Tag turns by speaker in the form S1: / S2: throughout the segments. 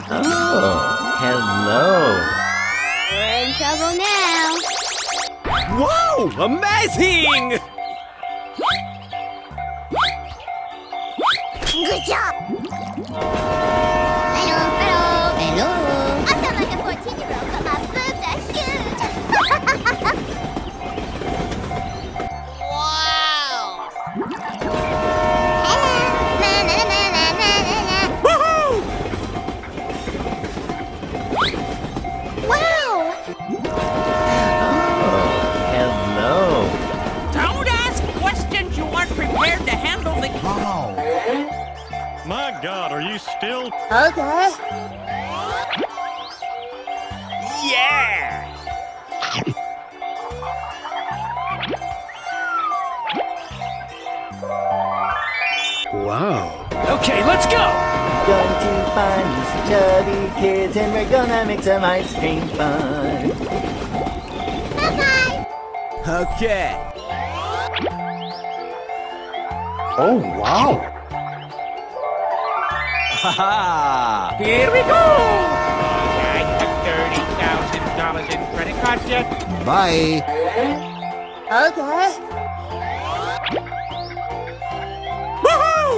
S1: Oh, hello.
S2: We're in trouble now.
S3: Wow! Amazing!
S2: Good job! Hello, hello, hello. I sound like a 14-year-old, but my boobs are huge. Wow! Hello. Na na na na na na na.
S3: Woohoo!
S2: Wow!
S1: Oh, hello.
S4: Don't ask questions you aren't prepared to handle the...
S5: My God, are you still?
S2: Okay.
S3: Yeah!
S5: Wow.
S3: Okay, let's go!
S1: Going to find these chubby kids and we're gonna make some ice cream fun.
S2: Bye-bye.
S3: Okay.
S5: Oh, wow.
S3: Haha!
S4: Here we go!
S6: I have $30,000 in credit card debt.
S5: Bye.
S2: Okay.
S3: Woohoo!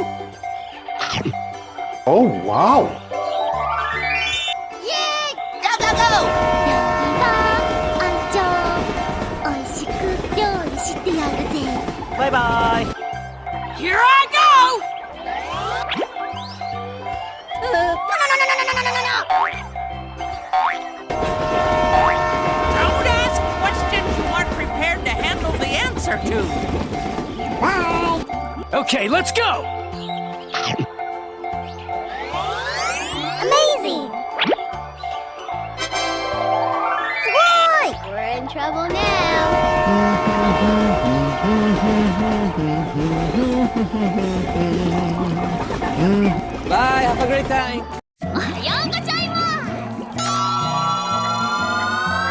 S5: Oh, wow.
S2: Yay! Go, go, go! おいしく料理してやるぜ。
S3: バイバイ
S4: Here I go! Don't ask questions you aren't prepared to handle the answer to.
S2: Bye.
S3: Okay, let's go!
S2: Amazing! Sweet! We're in trouble now.
S3: Bye, have a great time!
S2: おはようございます。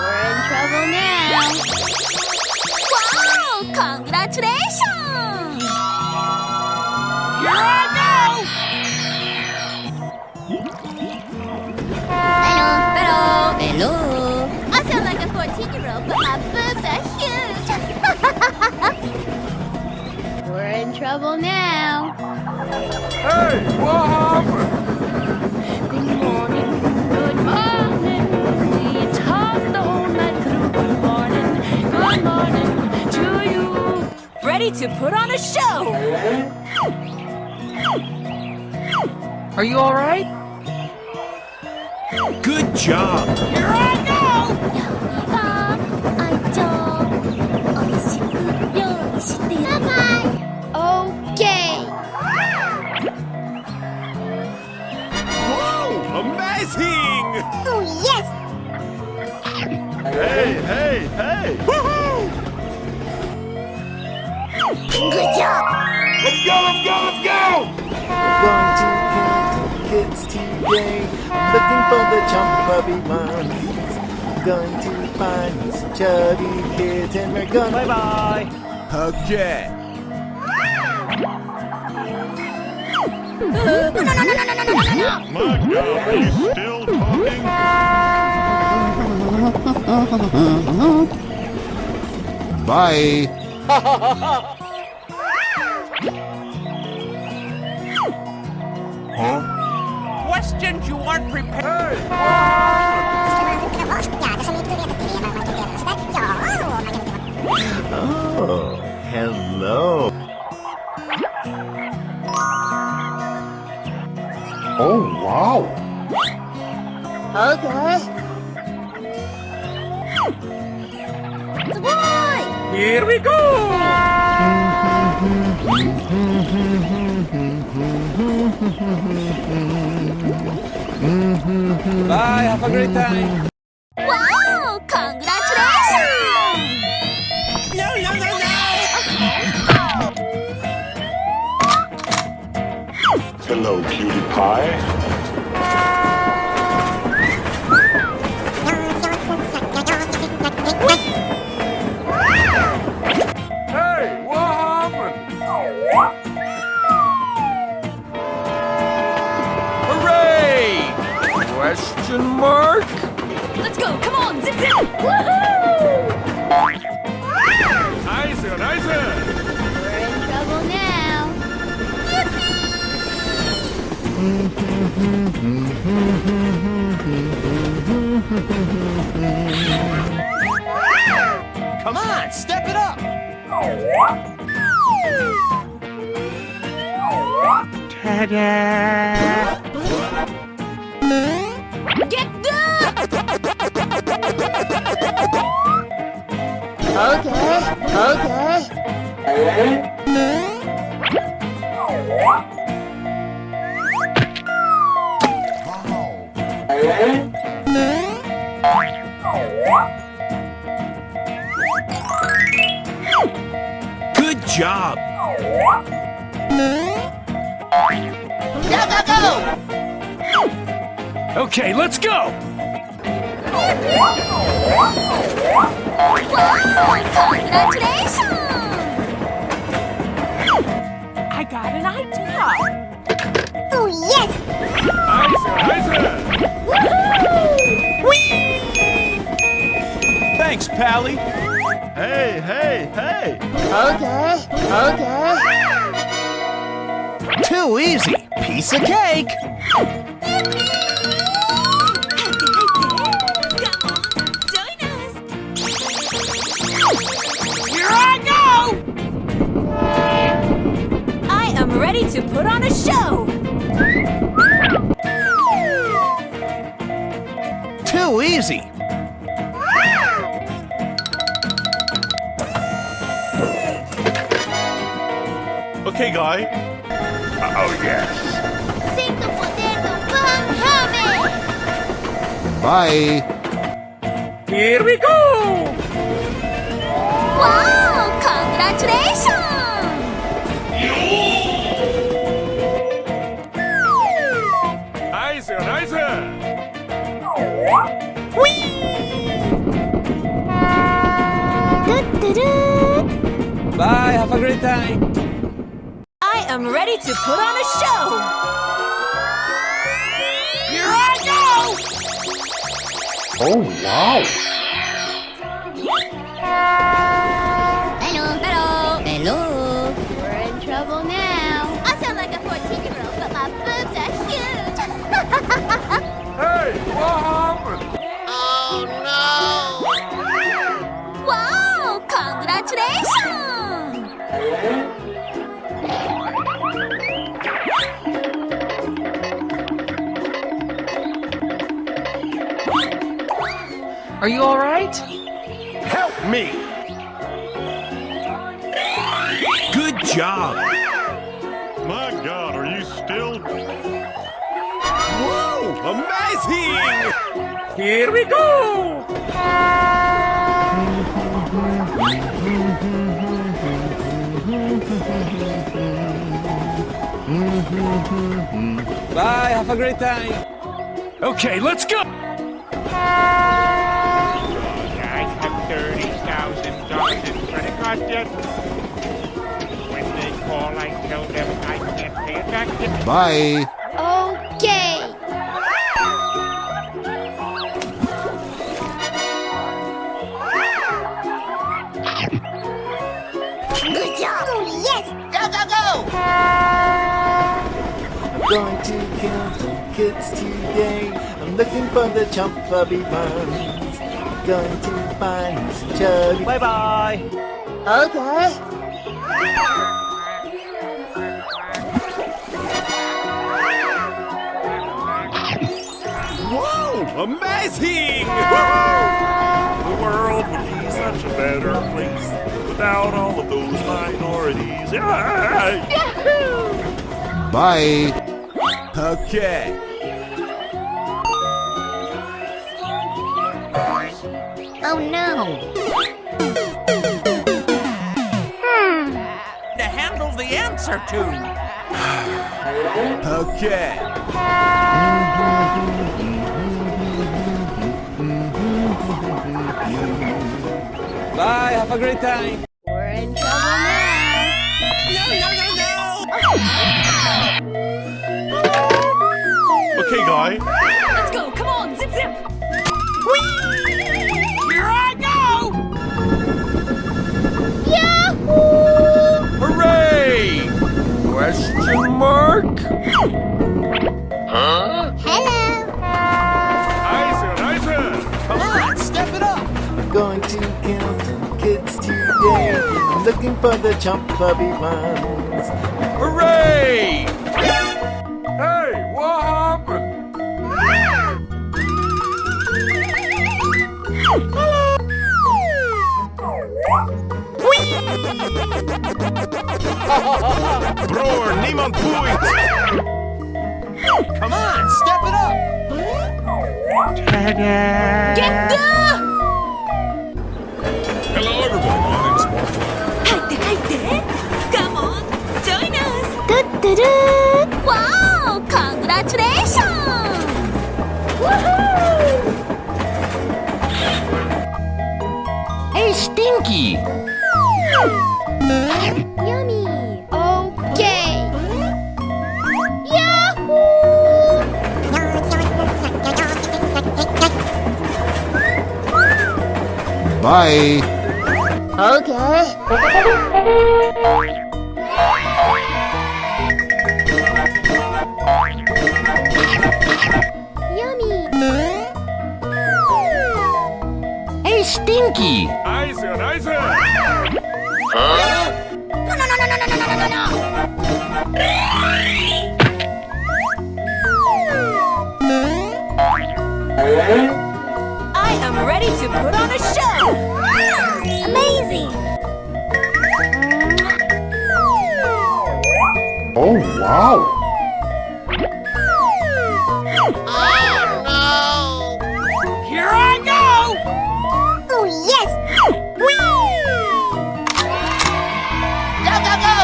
S2: We're in trouble now. Wow! Congratulations!
S4: Here I go!
S2: Hello, hello, hello. I sound like a 14-year-old, but my boobs are huge. We're in trouble now.
S5: Hey, what happened?
S7: Good morning, good morning. We talked the whole night through. Good morning to you.
S4: Ready to put on a show!
S7: Are you all right?
S3: Good job!
S4: Here I go!
S2: 愛情おいしく料理してやる。Okay.
S3: Whoa! Amazing!
S2: Oh yes.
S5: Hey, hey, hey.
S3: Woohoo!
S2: Good job.
S5: Let's go, let's go, let's go.
S1: Going to camp kids today, looking for the chubby puppy ones. Going to find these chubby kids and we're gonna...
S3: Bye-bye! Okay.
S5: My God, are you still talking? Bye.
S3: Huh?
S4: Questions you aren't prepared.
S1: Oh, hello.
S5: Oh, wow.
S2: Okay. Sweet.
S4: Here we go!
S3: Bye, have a great time!
S2: Wow! Congratulations!
S4: No, no, no, no!
S5: Hello, cutie pie. Hey, what happened?
S3: Hooray! Question mark?
S7: Let's go. Come on, zip zip.
S3: Nice, nice.
S2: We're in trouble now.
S3: Come on, step it up.
S6: Ta-da!
S2: Get good!
S3: Good job. Okay, let's go.
S2: Congratulations!
S4: I got an idea.
S2: Oh, yes!
S3: Nice, nice. Thanks, Pally.
S1: Hey, hey, hey!
S3: Too easy. Piece of cake.
S4: Here I go!
S7: I am ready to put on a show.
S3: Too easy.
S1: Okay, guy.
S5: Oh, yes.
S2: Sing the potato bomb helmet!
S1: Bye.
S4: Here we go!
S2: Wow! Congratulations!
S3: Nice, nice. Bye, have a great time.
S7: I am ready to put on a show.
S4: Here I go!
S2: Hello. We're in trouble now. I sound like a 14-year-old, but my boobs are huge.
S3: Hey, what happened?
S2: Wow! Congratulations!
S7: Are you all right?
S3: Help me. Good job.
S5: My God, are you still?
S3: Whoa, amazing.
S4: Here we go!
S3: Bye, have a great time. Okay, let's go.
S6: I have $30,000 in credit card debt. When they call, I tell them I can't pay it back.
S1: Bye.
S2: Okay. Good job! Oh, yes!
S1: I'm going to kill some kids today. I'm looking for the chump puppy ones. Going to find some chubby.
S3: Bye bye. Whoa, amazing!
S5: The world would be such a better place without all of those minorities.
S1: Bye.
S3: Okay.
S2: Oh, no.
S4: To handle the answer tune.
S3: Okay. Bye, have a great time.
S2: We're in trouble now.
S5: Okay, guy.
S7: Let's go. Come zip.
S4: Here I go!
S2: Yahoo!
S3: Hooray! Question mark? Huh?
S2: Hello.
S3: Come on, step it up!
S1: Going to count kids today. Looking for the chump puppy ones.
S3: Hooray! Hey, what happened?
S5: Bror, niemand boeit!
S3: Come on, step it up!
S7: Get the.
S5: Hello everyone, my name is Martin.
S7: Come on, join us.
S2: 뚜뚜루. Wow! Congratulations! Woohoo!
S3: Hey, Stinky!
S2: Yummy. Okay. Yahoo!
S1: Bye.
S2: Okay. Yummy.
S3: Hey, Stinky!
S5: Eise, Eise!
S7: I am ready to put on a show.
S2: Amazing.
S1: Oh, wow.
S4: Here I go!
S2: Oh, yes. Go, go, go.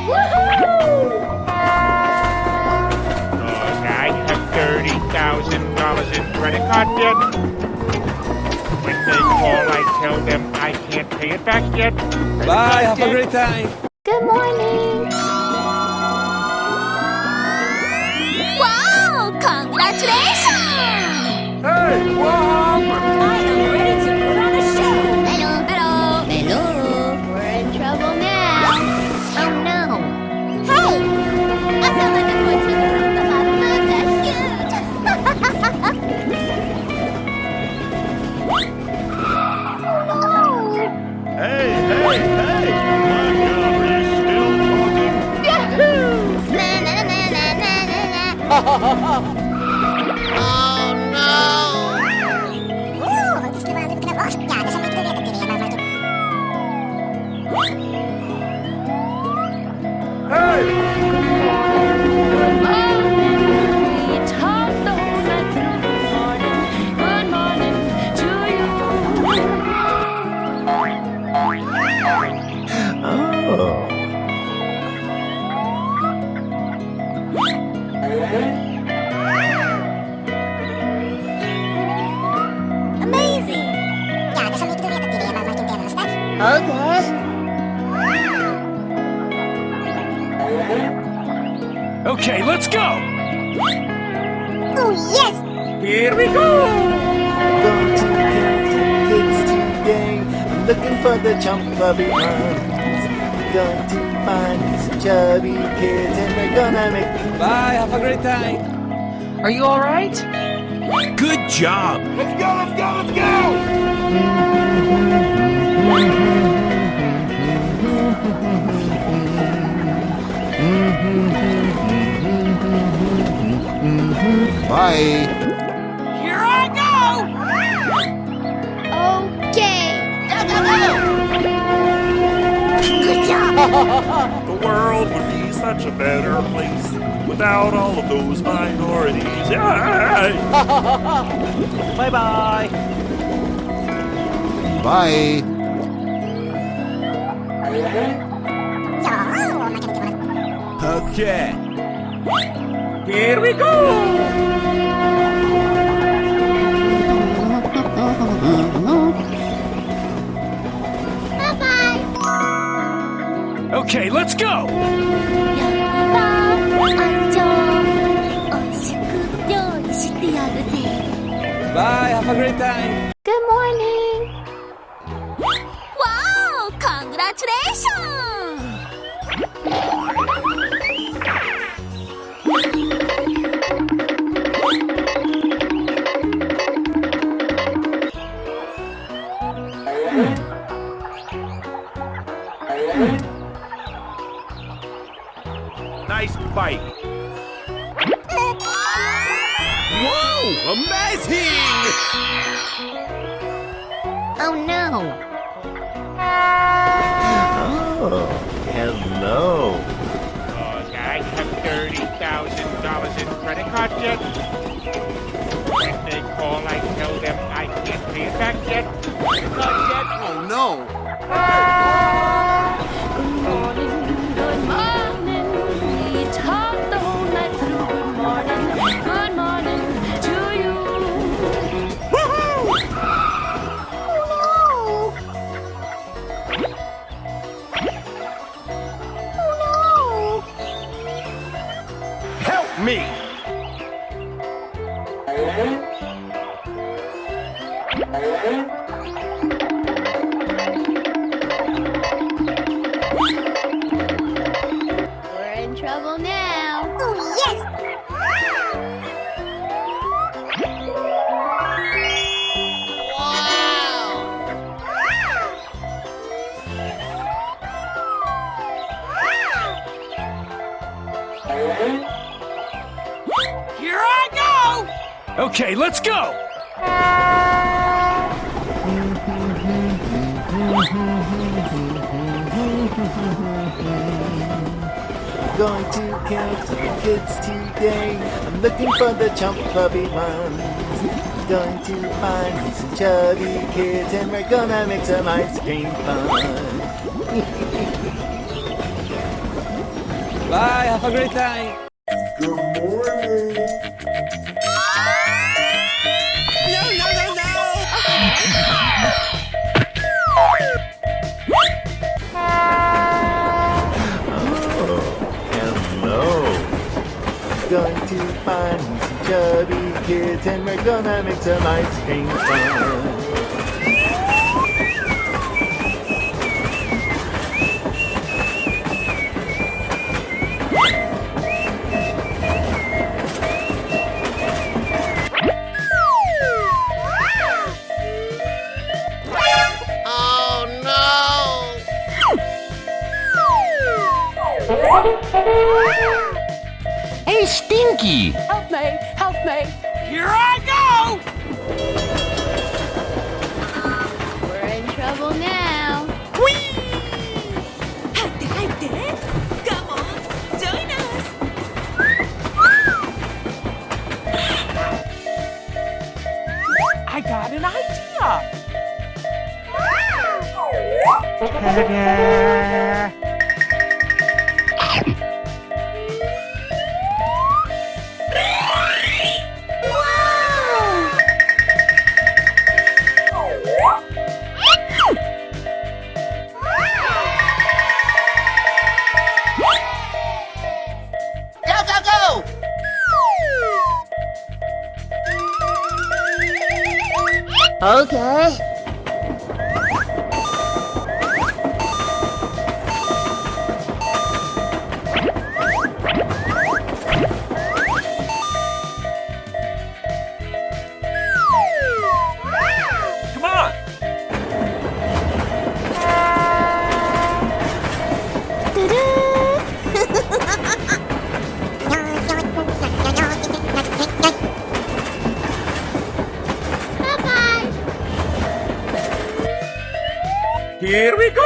S2: Woohoo!
S6: I have $30,000 in credit card debt. When they call, I tell them I can't pay it back yet.
S3: Bye, have a great time!
S2: Good morning. Wow! Congratulations!
S5: Hey, what happened?
S7: I am ready to put on a show.
S2: Hello, hello, hello. We're in trouble now. Oh no. Hey! I sound like a 14-year-old, but my boobs are huge.
S5: Hey, hey, hey! My God, are you still talking?
S2: Yahoo! Na na na na na na na. Oh no!
S5: Hey!
S7: It's hot though, that's good morning. Good morning to you.
S1: Oh.
S2: Amazing! Okay.
S3: Okay, let's go!
S2: Oh, yes!
S4: Here we go!
S1: Going to count kids today. Looking for the chump puppy ones. Going to find some chubby kids and we're gonna make
S3: Bye, have a great time!
S4: Are you alright?
S3: Good job!
S5: Let's go, let's go, let's go!
S1: Bye.
S4: Here I go!
S2: Okay. Go, go, go! Good job!
S5: The world would be such a better place without all of those minorities. Yeah.
S3: Bye-bye!
S1: Bye.
S3: Okay.
S4: Here we go!
S2: Bye-bye!
S3: Okay, let's go!
S2: 여기가 안녕. 美味しく料理してやるぜ.
S3: Bye, have a great time.
S2: Good morning. Wow! Congratulations!
S5: Nice bike.
S3: Whoa, amazing!
S2: Oh no!
S1: Oh, hello.
S6: I have $30,000 in credit cards yet. When they call, I tell them I can't pay it back yet. Not yet.
S3: Oh no!
S7: Good morning, good morning. We talked the whole night through. Good morning to you.
S3: Help me!
S2: We're in trouble now. Oh, yes!
S4: Here I go!
S3: Okay, let's go!
S1: Going to count the kids today. I'm looking for the chump puppy ones. Going to find some chubby kids and we're gonna make some ice cream fun.
S3: Bye, have a great time.
S1: Good morning. Going to find some chubby kids and we're gonna make some ice cream fun.
S3: Hey, Stinky!
S4: Help me! Help me! Here I go!
S2: We're in trouble now.
S4: Come on, join us! I got an idea!
S2: Okay.
S5: Come on.
S2: Bye-bye.
S5: Here we go.